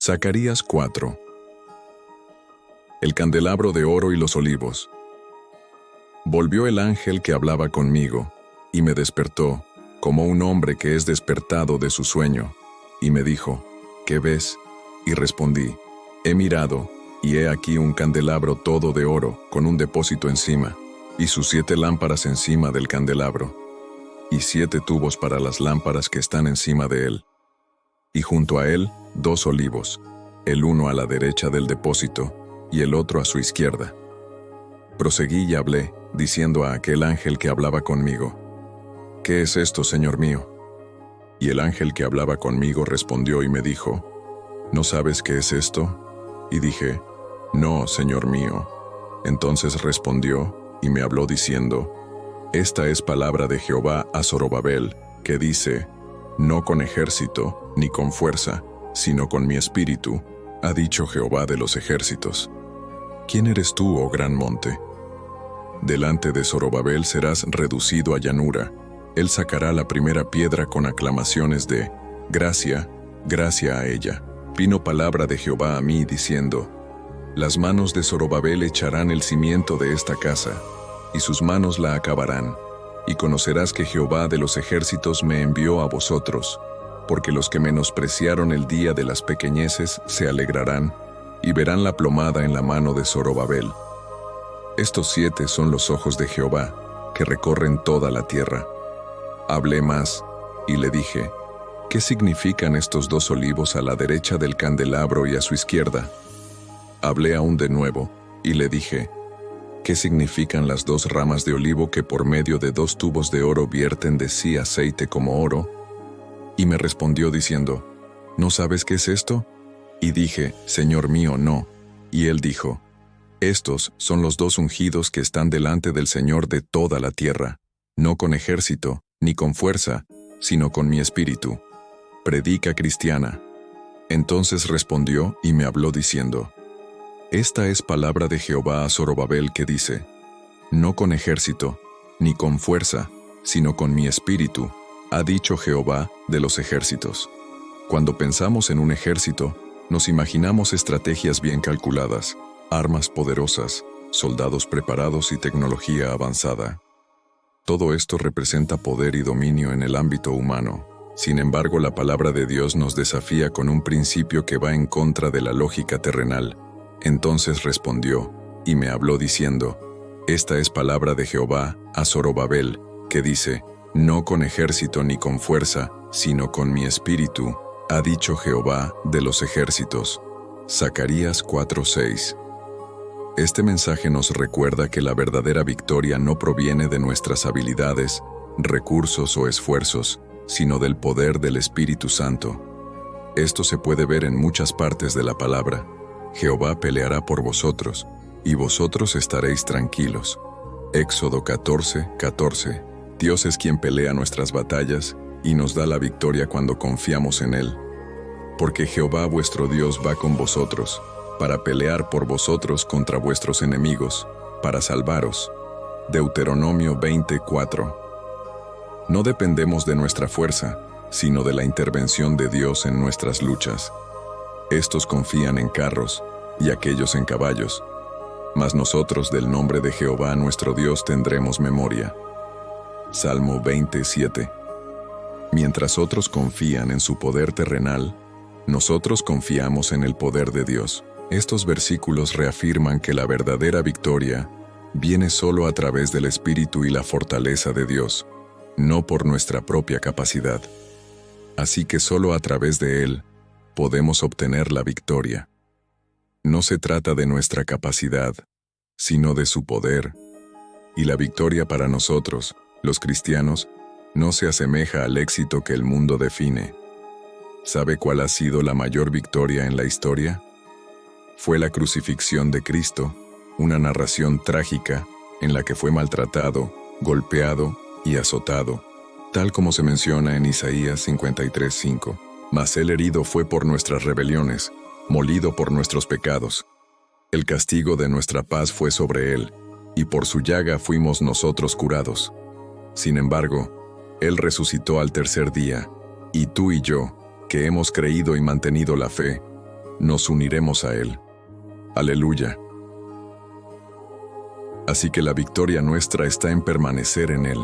Zacarías 4. El candelabro de oro y los olivos. Volvió el ángel que hablaba conmigo, y me despertó, como un hombre que es despertado de su sueño, y me dijo, ¿qué ves? Y respondí, he mirado, y he aquí un candelabro todo de oro, con un depósito encima, y sus 7 lámparas encima del candelabro, y 7 tubos para las lámparas que están encima de él. Y junto a él, 2 olivos, el uno a la derecha del depósito, y el otro a su izquierda. Proseguí y hablé, diciendo a aquel ángel que hablaba conmigo, ¿qué es esto, Señor mío? Y el ángel que hablaba conmigo respondió y me dijo, ¿no sabes qué es esto? Y dije, no, Señor mío. Entonces respondió, y me habló diciendo, esta es palabra de Jehová a Zorobabel, que dice, no con ejército, ni con fuerza, sino con mi espíritu, ha dicho Jehová de los ejércitos. ¿Quién eres tú, oh gran monte? Delante de Zorobabel serás reducido a llanura. Él sacará la primera piedra con aclamaciones de, gracia, gracia a ella. Vino palabra de Jehová a mí, diciendo, las manos de Zorobabel echarán el cimiento de esta casa, y sus manos la acabarán. Y conocerás que Jehová de los ejércitos me envió a vosotros, porque los que menospreciaron el día de las pequeñeces se alegrarán, y verán la plomada en la mano de Zorobabel. Estos 7 son los ojos de Jehová, que recorren toda la tierra. Hablé más, y le dije, ¿qué significan estos 2 olivos a la derecha del candelabro y a su izquierda? Hablé aún de nuevo, y le dije, ¿qué significan las 2 ramas de olivo que por medio de 2 tubos de oro vierten de sí aceite como oro? Y me respondió diciendo, ¿no sabes qué es esto? Y dije, Señor mío, no. Y él dijo, estos son los 2 ungidos que están delante del Señor de toda la tierra, no con ejército, ni con fuerza, sino con mi espíritu. Predica cristiana. Entonces respondió y me habló diciendo, esta es palabra de Jehová a Zorobabel que dice, no con ejército, ni con fuerza, sino con mi espíritu, ha dicho Jehová de los ejércitos. Cuando pensamos en un ejército, nos imaginamos estrategias bien calculadas, armas poderosas, soldados preparados y tecnología avanzada. Todo esto representa poder y dominio en el ámbito humano. Sin embargo, la palabra de Dios nos desafía con un principio que va en contra de la lógica terrenal. Entonces respondió, y me habló diciendo, esta es palabra de Jehová a Zorobabel, que dice, no con ejército ni con fuerza, sino con mi espíritu, ha dicho Jehová de los ejércitos. Zacarías 4:6. Este mensaje nos recuerda que la verdadera victoria no proviene de nuestras habilidades, recursos o esfuerzos, sino del poder del Espíritu Santo. Esto se puede ver en muchas partes de la palabra. Jehová peleará por vosotros, y vosotros estaréis tranquilos. Éxodo 14:14. Dios es quien pelea nuestras batallas, y nos da la victoria cuando confiamos en Él. Porque Jehová vuestro Dios va con vosotros, para pelear por vosotros contra vuestros enemigos, para salvaros. Deuteronomio 20:4. No dependemos de nuestra fuerza, sino de la intervención de Dios en nuestras luchas. Estos confían en carros, y aquellos en caballos. Mas nosotros del nombre de Jehová nuestro Dios tendremos memoria. Salmo 27. Mientras otros confían en su poder terrenal, nosotros confiamos en el poder de Dios. Estos versículos reafirman que la verdadera victoria viene solo a través del Espíritu y la fortaleza de Dios, no por nuestra propia capacidad. Así que solo a través de Él podemos obtener la victoria. No se trata de nuestra capacidad, sino de su poder. Y la victoria para nosotros, los cristianos, no se asemeja al éxito que el mundo define. ¿Sabe cuál ha sido la mayor victoria en la historia? Fue la crucifixión de Cristo, una narración trágica en la que fue maltratado, golpeado y azotado, tal como se menciona en Isaías 53:5. Mas él herido fue por nuestras rebeliones, molido por nuestros pecados. El castigo de nuestra paz fue sobre él, y por su llaga fuimos nosotros curados. Sin embargo, él resucitó al tercer día, y tú y yo, que hemos creído y mantenido la fe, nos uniremos a Él. Aleluya. Así que la victoria nuestra está en permanecer en Él,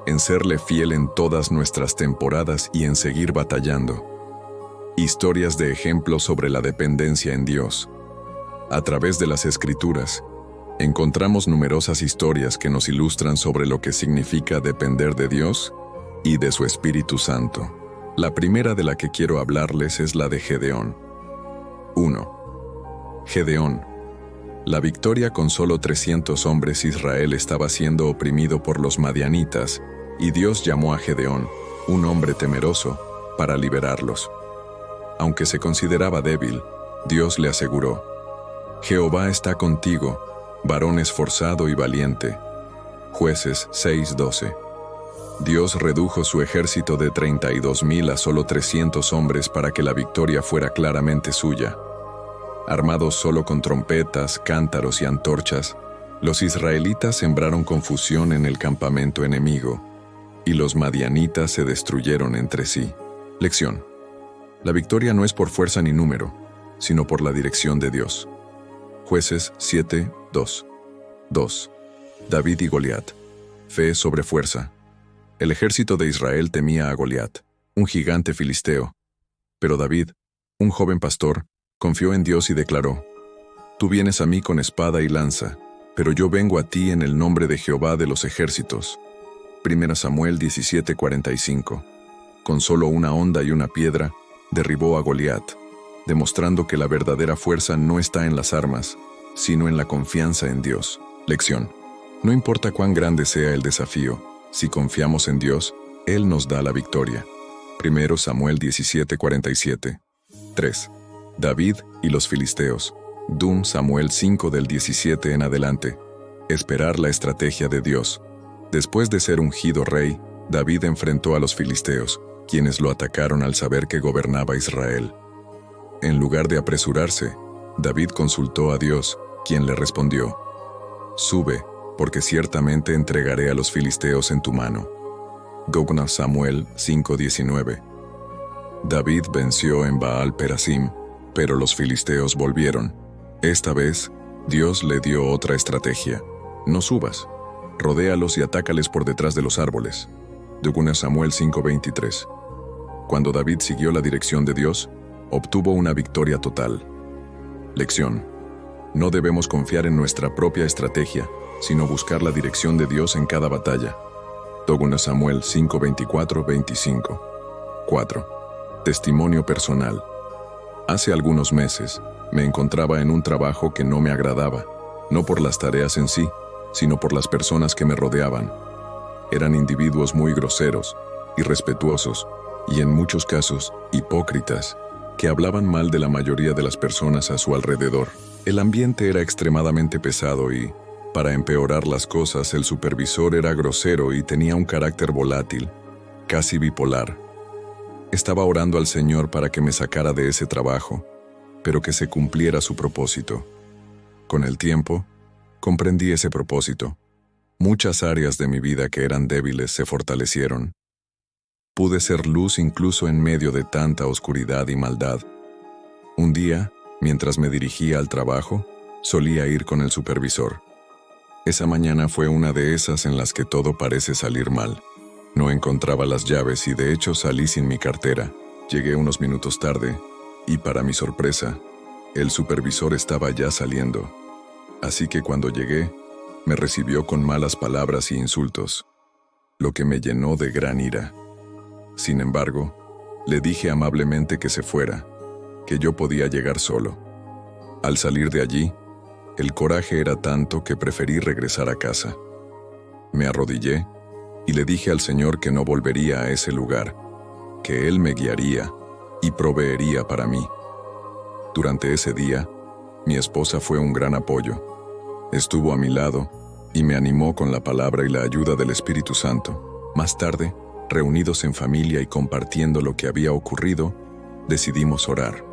en serle fiel en todas nuestras temporadas y en seguir batallando. Historias de ejemplo sobre la dependencia en Dios. A través de las Escrituras, encontramos numerosas historias que nos ilustran sobre lo que significa depender de Dios y de su Espíritu Santo. La primera de la que quiero hablarles es la de Gedeón. 1. Gedeón. La victoria con solo 300 hombres. Israel estaba siendo oprimido por los madianitas, y Dios llamó a Gedeón, un hombre temeroso, para liberarlos. Aunque se consideraba débil, Dios le aseguró: Jehová está contigo, varón esforzado y valiente. Jueces 6:12. Dios redujo su ejército de 32,000 a solo 300 hombres para que la victoria fuera claramente suya. Armados solo con trompetas, cántaros y antorchas, los israelitas sembraron confusión en el campamento enemigo, y los madianitas se destruyeron entre sí. Lección: la victoria no es por fuerza ni número, sino por la dirección de Dios. Jueces 7:2. 2. David y Goliat. Fe sobre fuerza. El ejército de Israel temía a Goliat, un gigante filisteo. Pero David, un joven pastor, confió en Dios y declaró: Tú vienes a mí con espada y lanza, pero yo vengo a ti en el nombre de Jehová de los ejércitos. 1 Samuel 17:45. Con solo una honda y una piedra, derribó a Goliat, demostrando que la verdadera fuerza no está en las armas, sino en la confianza en Dios. Lección: no importa cuán grande sea el desafío, si confiamos en Dios, Él nos da la victoria. 1 Samuel 17:47. 3. David y los filisteos. 2 Samuel 5 del 17 en adelante. Esperar la estrategia de Dios. Después de ser ungido rey, David enfrentó a los filisteos, quienes lo atacaron al saber que gobernaba Israel. En lugar de apresurarse, David consultó a Dios, quien le respondió: Sube, porque ciertamente entregaré a los filisteos en tu mano. 2 Samuel 5:19. David venció en Baal Perasim, pero los filisteos volvieron. Esta vez, Dios le dio otra estrategia: no subas, rodéalos y atácales por detrás de los árboles. 2 Samuel 5:23. Cuando David siguió la dirección de Dios, obtuvo una victoria total. Lección: no debemos confiar en nuestra propia estrategia, sino buscar la dirección de Dios en cada batalla. 2 Samuel 5:24-25. 4. Testimonio personal. Hace algunos meses, me encontraba en un trabajo que no me agradaba, no por las tareas en sí, sino por las personas que me rodeaban. Eran individuos muy groseros, irrespetuosos y en muchos casos, hipócritas, que hablaban mal de la mayoría de las personas a su alrededor. El ambiente era extremadamente pesado y, para empeorar las cosas, el supervisor era grosero y tenía un carácter volátil, casi bipolar. Estaba orando al Señor para que me sacara de ese trabajo, pero que se cumpliera su propósito. Con el tiempo, comprendí ese propósito. Muchas áreas de mi vida que eran débiles se fortalecieron. Pude ser luz incluso en medio de tanta oscuridad y maldad. Un día, mientras me dirigía al trabajo, solía ir con el supervisor. Esa mañana fue una de esas en las que todo parece salir mal. No encontraba las llaves y de hecho salí sin mi cartera. Llegué unos minutos tarde y, para mi sorpresa, el supervisor estaba ya saliendo. Así que cuando llegué, me recibió con malas palabras y insultos, lo que me llenó de gran ira. Sin embargo, le dije amablemente que se fuera, que yo podía llegar solo. Al salir de allí, el coraje era tanto que preferí regresar a casa. Me arrodillé y le dije al Señor que no volvería a ese lugar, que Él me guiaría y proveería para mí. Durante ese día, mi esposa fue un gran apoyo. Estuvo a mi lado y me animó con la palabra y la ayuda del Espíritu Santo. Más tarde, reunidos en familia y compartiendo lo que había ocurrido, decidimos orar.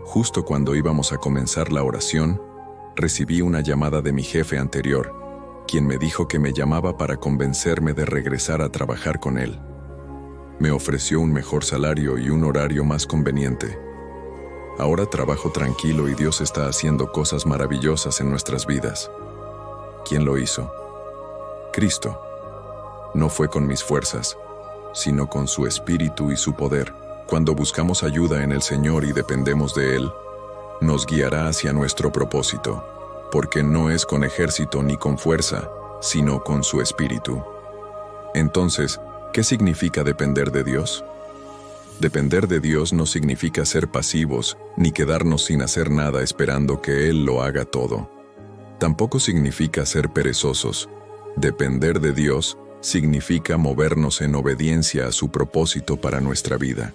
Justo cuando íbamos a comenzar la oración, recibí una llamada de mi jefe anterior, quien me dijo que me llamaba para convencerme de regresar a trabajar con él. Me ofreció un mejor salario y un horario más conveniente. Ahora trabajo tranquilo y Dios está haciendo cosas maravillosas en nuestras vidas. ¿Quién lo hizo? Cristo. No fue con mis fuerzas, sino con su espíritu y su poder. Cuando buscamos ayuda en el Señor y dependemos de Él, nos guiará hacia nuestro propósito, porque no es con ejército ni con fuerza, sino con su espíritu. Entonces, ¿qué significa depender de Dios? Depender de Dios no significa ser pasivos, ni quedarnos sin hacer nada esperando que Él lo haga todo. Tampoco significa ser perezosos. Depender de Dios significa movernos en obediencia a su propósito para nuestra vida.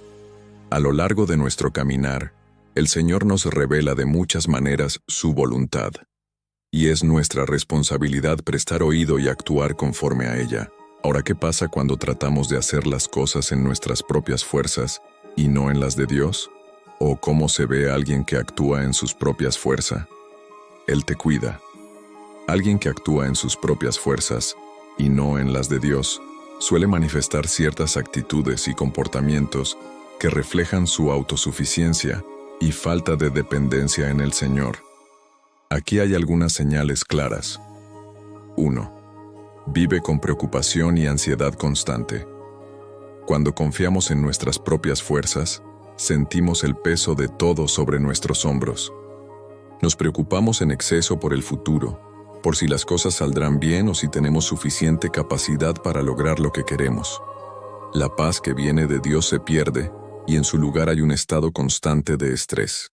A lo largo de nuestro caminar, el Señor nos revela de muchas maneras su voluntad, y es nuestra responsabilidad prestar oído y actuar conforme a ella. Ahora, ¿qué pasa cuando tratamos de hacer las cosas en nuestras propias fuerzas y no en las de Dios? ¿O cómo se ve a alguien que actúa en sus propias fuerzas? Él te cuida. Alguien que actúa en sus propias fuerzas y no en las de Dios suele manifestar ciertas actitudes y comportamientos que reflejan su autosuficiencia y falta de dependencia en el Señor. Aquí hay algunas señales claras. 1. Vive con preocupación y ansiedad constante. Cuando confiamos en nuestras propias fuerzas, sentimos el peso de todo sobre nuestros hombros. Nos preocupamos en exceso por el futuro, por si las cosas saldrán bien o si tenemos suficiente capacidad para lograr lo que queremos. La paz que viene de Dios se pierde y en su lugar hay un estado constante de estrés.